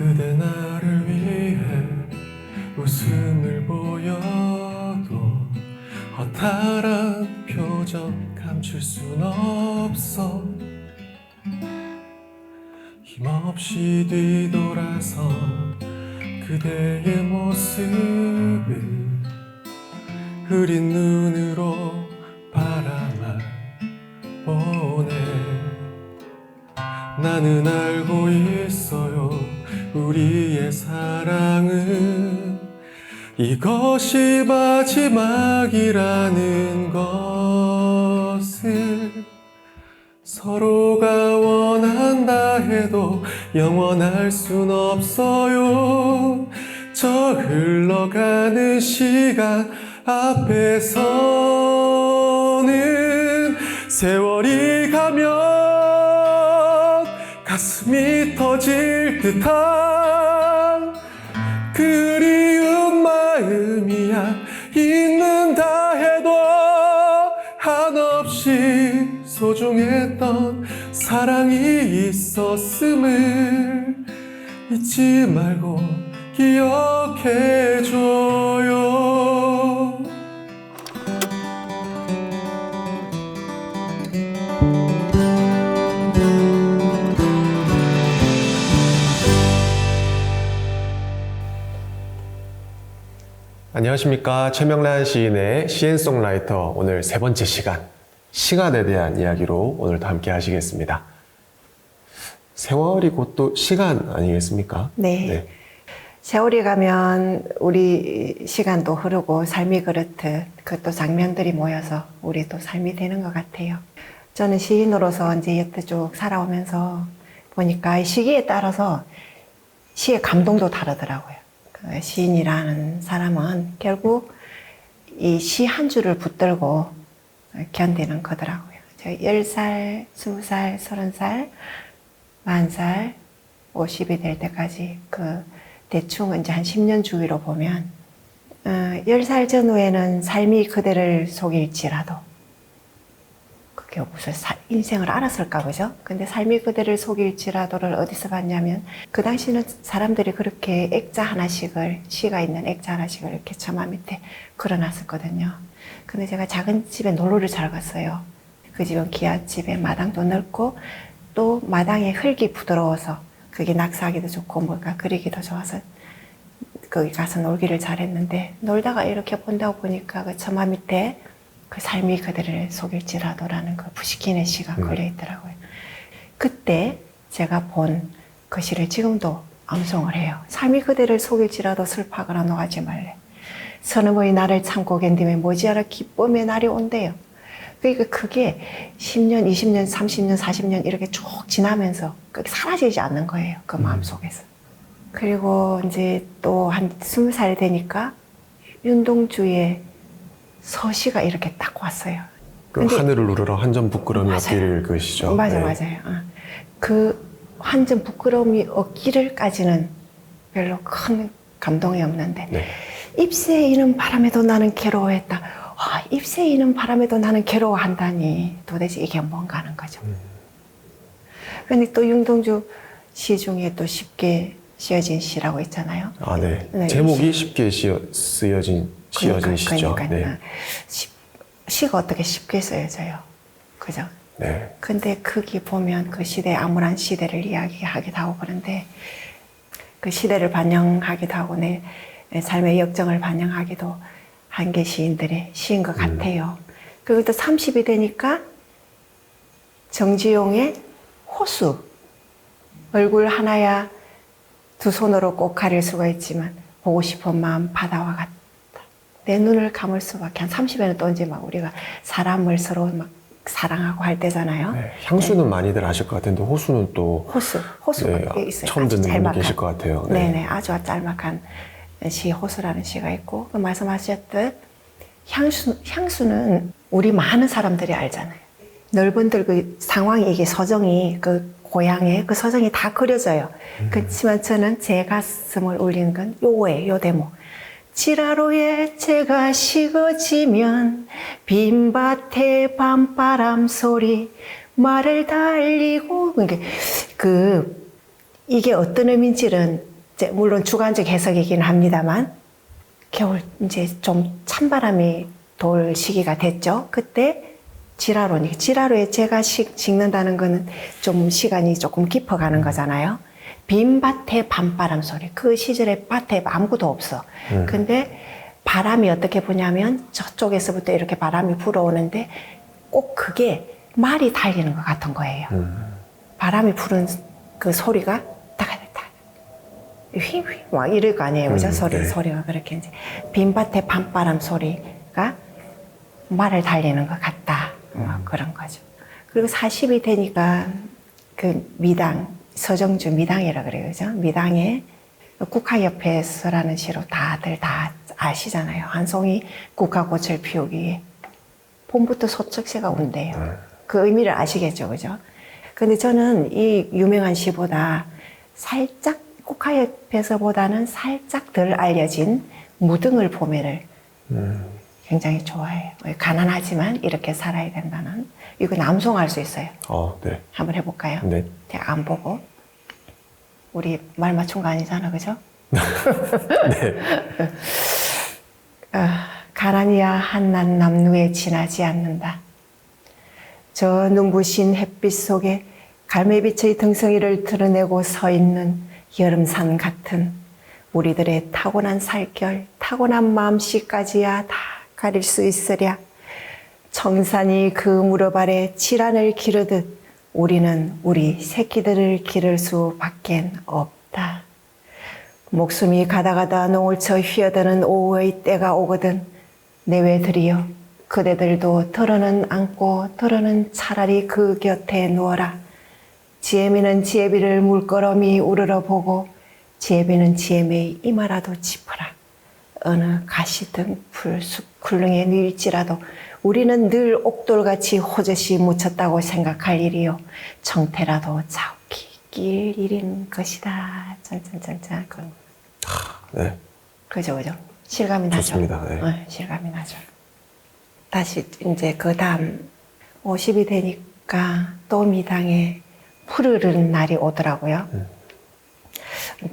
그대 나를 위해 웃음을 보여도 허탈한 표정 감출 순 없어. 힘없이 뒤돌아서 그대의 모습을 흐린 눈으로 바라만 보네. 나는 알고 있어요. 우리의 사랑은 이것이 마지막이라는 것을. 서로가 원한다 해도 영원할 순 없어요. 저 흘러가는 시간 앞에서는 세월이 가면 가슴이 터질 듯한 그리운 마음이야. 잊는다 해도 한없이 소중했던 사랑이 있었음을 잊지 말고 기억해줘요. 안녕하십니까. 최명란 시인의 시앤송라이터 오늘 세 번째 시간, 시간에 대한 이야기로 오늘도 함께 하시겠습니다. 세월이 곧 또 시간 아니겠습니까? 네. 세월이 가면 우리 시간도 흐르고 삶이 그렇듯 그것도 장면들이 모여서 우리 또 삶이 되는 것 같아요. 저는 시인으로서 이제 여태 쭉 살아오면서 보니까 이 시기에 따라서 시의 감동도 다르더라고요. 그 시인이라는 사람은 결국 이 시 한 줄을 붙들고 견디는 거더라고요. 저 10살, 20살, 30살, 40살, 50이 될 때까지 그 대충 이제 한 10년 주기로 보면 10살 전후에는 삶이 그대를 속일지라도 그게 무슨 인생을 알았을까 그죠? 근데 삶이 그대를 속일지라도를 어디서 봤냐면 그 당시는 사람들이 그렇게 액자 하나씩을, 시가 있는 액자 하나씩을 이렇게 처마 밑에 걸어놨었거든요. 근데 제가 작은 집에 놀러를 잘 갔어요. 그 집은 기와집에 마당도 넓고 또 마당에 흙이 부드러워서 그게 낙서하기도 좋고 뭔가 그리기도 좋아서 거기 가서 놀기를 잘했는데 놀다가 이렇게 본다고 보니까 그 처마 밑에 그 삶이 그대를 속일지라도라는 그 부시킨의 시가 걸려 있더라고요. 그때 제가 본 그 시를 지금도 암송을 해요. 삶이 그대를 속일지라도 슬퍼하거나 노하지 말래. 서너머니 나를 참고 견디면 머지않아 기쁨의 날이 온대요. 그러니까 그게 10년, 20년, 30년, 40년 이렇게 쭉 지나면서 그게 사라지지 않는 거예요. 그 마음속에서. 그리고 이제 또 한 20살이 되니까 윤동주의 서시가 이렇게 딱 왔어요. 그 하늘을 우러러 한 점 부끄러움이 없기를 그 시죠. 맞아요. 그 한 점 부끄러움이 없기를까지는 별로 큰 감동이 없는데 ip새에 이는 바람에도 나는 괴로워했다. ip새에 이는 바람에도 나는 괴로워한다니 도대체 이게 뭔가 하는 거죠. 근데 또 윤동주 시 중에 또 쉽게 쓰여진 시라고 있잖아요. 네. 제목이 쉽게 쓰여진 시죠. 그러니까요. 시가 어떻게 쉽게 쓰여져요. 그죠? 네. 근데 거기 보면 그 시대, 암울한 시대를 이야기하기도 하고 그런데 그 시대를 반영하기도 하고 내 삶의 역정을 반영하기도 한 게 시인들의 시인 것 같아요. 그리고 또 30이 되니까 정지용의 호수. 얼굴 하나야 두 손으로 꼭 가릴 수가 있지만 보고 싶은 마음 바다와 같다. 내 눈을 감을 수밖에. 한 30에는 또 이제 막 우리가 사람을 서로 막 사랑하고 할 때잖아요. 네, 향수는 많이들 아실 것 같은데 호수는 또 호수가 있어요. 처음 듣는 분이 계실 것 같아요. 네네, 아주 짤막한 시 호수라는 시가 있고 말씀하셨듯 향수는 우리 많은 사람들이 알잖아요. 넓은들 그 상황이 이게 서정이 그 고향에 그 서정이 다 그려져요. 그렇지만 저는 제 가슴을 울리는 건 요거예요, 요 대목. 지라로에 채가 식어지면 빈밭에 밤바람 소리 말을 달리고 이게 어떤 의미인지는 물론 주관적 해석이긴 합니다만 겨울 이제 좀 찬바람이 돌 시기가 됐죠. 그때 지라로에 제가 찍는다는 거는 좀 시간이 조금 깊어가는 거잖아요. 빈 밭에 밤바람 소리. 그 시절에 밭에 아무것도 없어. 근데 바람이 어떻게 부냐면 저쪽에서부터 이렇게 바람이 불어오는데 꼭 그게 말이 달리는 것 같은 거예요. 바람이 부는 그 소리가 따가닥 휘휘 막 이럴 거 아니에요. 그죠? 네. 소리가 그렇게 이제 빈밭에 밤바람 소리가 말을 달리는 것 같다. 그런 거죠. 그리고 40이 되니까 그 미당, 서정주 미당이라 그래요. 그죠? 미당에 국화옆에서라는 시로 다들 다 아시잖아요. 한 송이 국화꽃을 피우기에 봄부터 소쩍새가 운대요. 그 의미를 아시겠죠. 그죠? 근데 저는 이 유명한 시보다 살짝 국화옆에서보다는 살짝 덜 알려진 무등을 봄에를 굉장히 좋아해요. 가난하지만 이렇게 살아야 된다는. 이거 남송할 수 있어요. 네. 한번 해볼까요? 네. 제가 안 보고. 우리 말 맞춘 거 아니잖아, 그죠? 네. 가라니야 한낮 남루에 지나지 않는다. 저 눈부신 햇빛 속에 갈매빛의 등성이를 드러내고 서 있는 여름산 같은 우리들의 타고난 살결, 타고난 마음씨까지야 다 가릴 수 있으랴. 청산이 그 무릎 아래 치란을 기르듯 우리는 우리 새끼들을 기를 수밖엔 없다. 목숨이 가다가다 농을쳐 휘어드는 오후의 때가 오거든 내외들이여 그대들도 덜어는 안고 덜어는 차라리 그 곁에 누워라. 지혜미는 지혜비를 물끄러미 우러러 보고 지혜비는 지혜미의 이마라도 짚어라. 어느 가시등 풀숲 굴릉에 누일지라도 우리는 늘 옥돌같이 호젓이 묻혔다고 생각할 일이요 청태라도 자욱히 낄 일인 것이다. 짠짠짠짠. 네. 그죠. 실감이 나죠. 좋습니다. 네. 실감이 나죠. 다시 이제 그 다음 50이 되니까 또 미당에 푸르른 날이 오더라고요.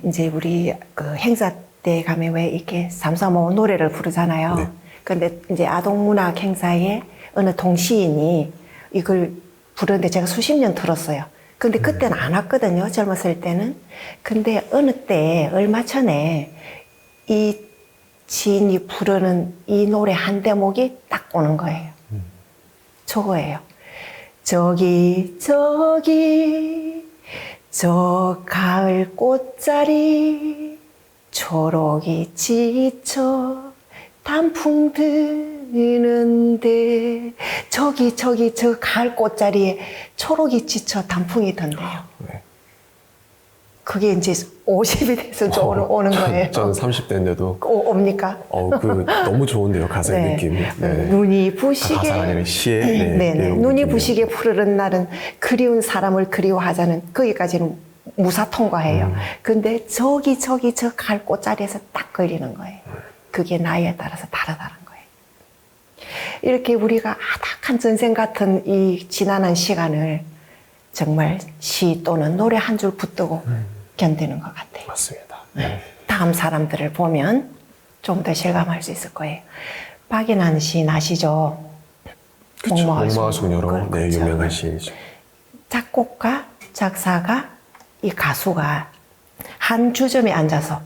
이제 우리 그 행사 때 가면 왜 이렇게 삼삼오오 노래를 부르잖아요. 네. 근데 이제 아동문학 행사에 어느 동시인이 이걸 부르는데 제가 수십 년 들었어요. 근데 그때는 안 왔거든요. 젊었을 때는. 근데 어느 때 얼마 전에 이 지인이 부르는 이 노래 한 대목이 딱 오는 거예요. 저거예요. 저기 저 가을 꽃자리 초록이 지쳐 단풍 드는데 저기 저 가을 꽃자리에 초록이 지쳐 단풍이 든대요. 네. 그게 이제 50이 돼서 오는 거예요. 전 30대인데도 옵니까? 너무 좋은데요, 가사의 네. 느낌이. 네. 눈이 부시게 가사가 아니라 시의 네. 내용 눈이 느낌이요. 부시게 푸르른 날은 그리운 사람을 그리워하자는 거기까지는 무사 통과해요. 근데 저기 저 가을 꽃자리에서 딱 걸리는 거예요. 그게 나이에 따라서 다르다는 거예요. 이렇게 우리가 아닥한 전생 같은 이 지난한 시간을 정말 시 또는 노래 한 줄 붙들고 견디는 것 같아요. 맞습니다. 다음 사람들을 보면 좀 더 실감할 수 있을 거예요. 박인환 시인 아시죠? 그쵸. 목마을 소녀로 그렇죠. 유명한 시인이죠. 작곡가, 작사가, 이 가수가 한 주점에 앉아서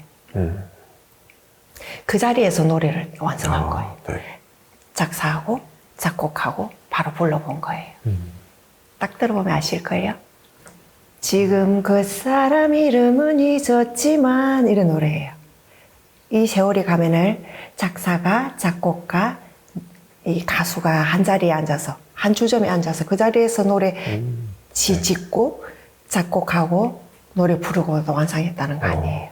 그 자리에서 노래를 완성한 거예요. 네. 작사하고 작곡하고 바로 불러본 거예요. 딱 들어보면 아실 거예요. 지금 그 사람 이름은 잊었지만 이런 노래예요. 이 세월이 가면을 작사가, 작곡가, 이 가수가 한 자리에 앉아서 한 주점에 앉아서 그 자리에서 노래 짓고 작곡하고 노래 부르고 완성했다는 거 아니에요.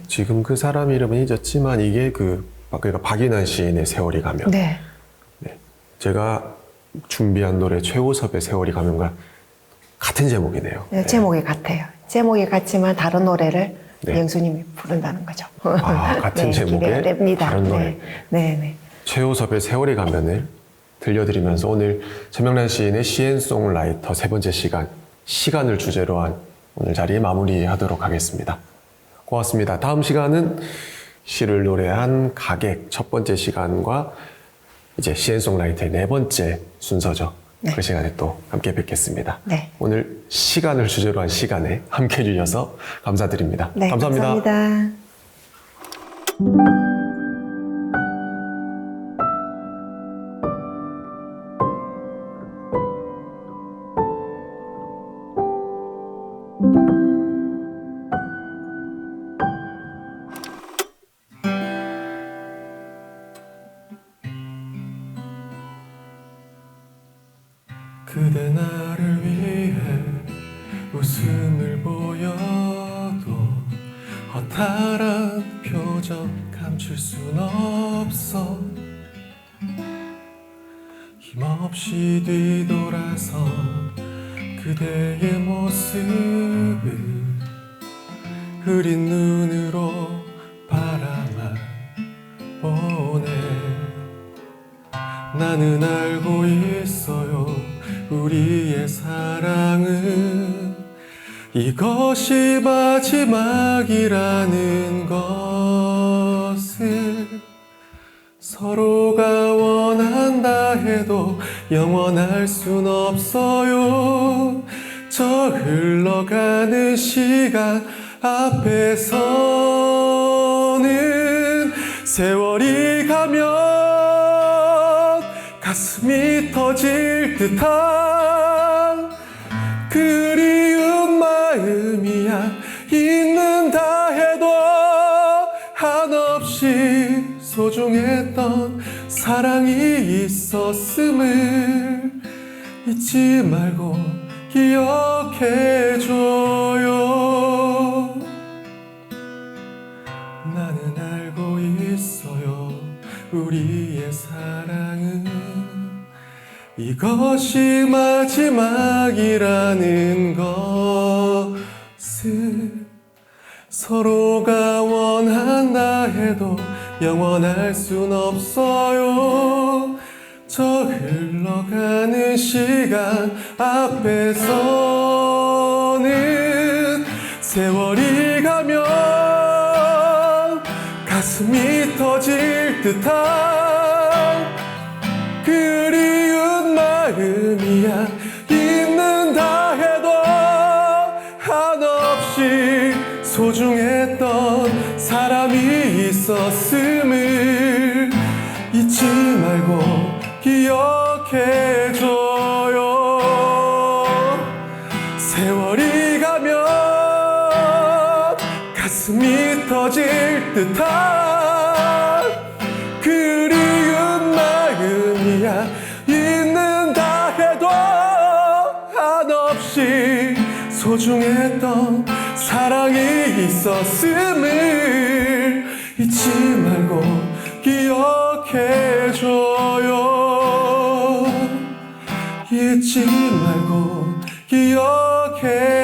지금 그 사람 이름은 잊었지만 이게 그러니까 박인환 시인의 세월이 가면. 네. 네. 제가 준비한 노래 최호섭의 세월이 가면과 같은 제목이네요. 네, 제목이 같아요. 제목이 같지만 다른 노래를 네. 영수님이 부른다는 거죠. 같은 제목의 기대가 됩니다. 다른 노래. 네. 최호섭의 세월이 가면을 들려드리면서 오늘 최명란 시인의 시앤송라이터 세 번째 시간을 주제로 한 오늘 자리에 마무리하도록 하겠습니다. 고맙습니다. 다음 시간은 시를 노래한 가객 첫 번째 시간과 이제 시앤송라이터의 네 번째 순서죠. 네. 그 시간에 또 함께 뵙겠습니다. 네. 오늘 시간을 주제로 한 시간에 함께 해주셔서 감사드립니다. 네, 감사합니다. 감사합니다. 그대 나를 위해 웃음을 보여도 허탈한 표정 감출 순 없어. 힘없이 뒤돌아서 그대의 모습을 흐린 눈으로 바라만 보네. 나는 알고 있어요. 우리의 사랑은 이것이 마지막이라는 것을. 서로가 원한다 해도 영원할 순 없어요. 저 흘러가는 시간 앞에서는 세월이 가면 가슴이 터질 듯한 그리운 마음이야. 잊는다 해도 한없이 소중했던 사랑이 있었음을 잊지 말고 기억해줘요. 나는 알고 있어요. 우리의 사랑은 이것이 마지막이라는 것을. 서로가 원한다 해도 영원할 순 없어요. 저 흘러가는 시간 앞에서는 세월이 가면 가슴이 터질 듯한 그리운 마음이야. 잊는다 해도 한없이 소중했던 사람이 있었음을 잊지 말고 기억해줘요. 세월이 가면 가슴이 터질 듯한 그리운 마음이야. 잊는다 해도 한없이 소중했던 사랑이 있었음을 잊지 말고 기억해줘요. 잊지 말고 기억해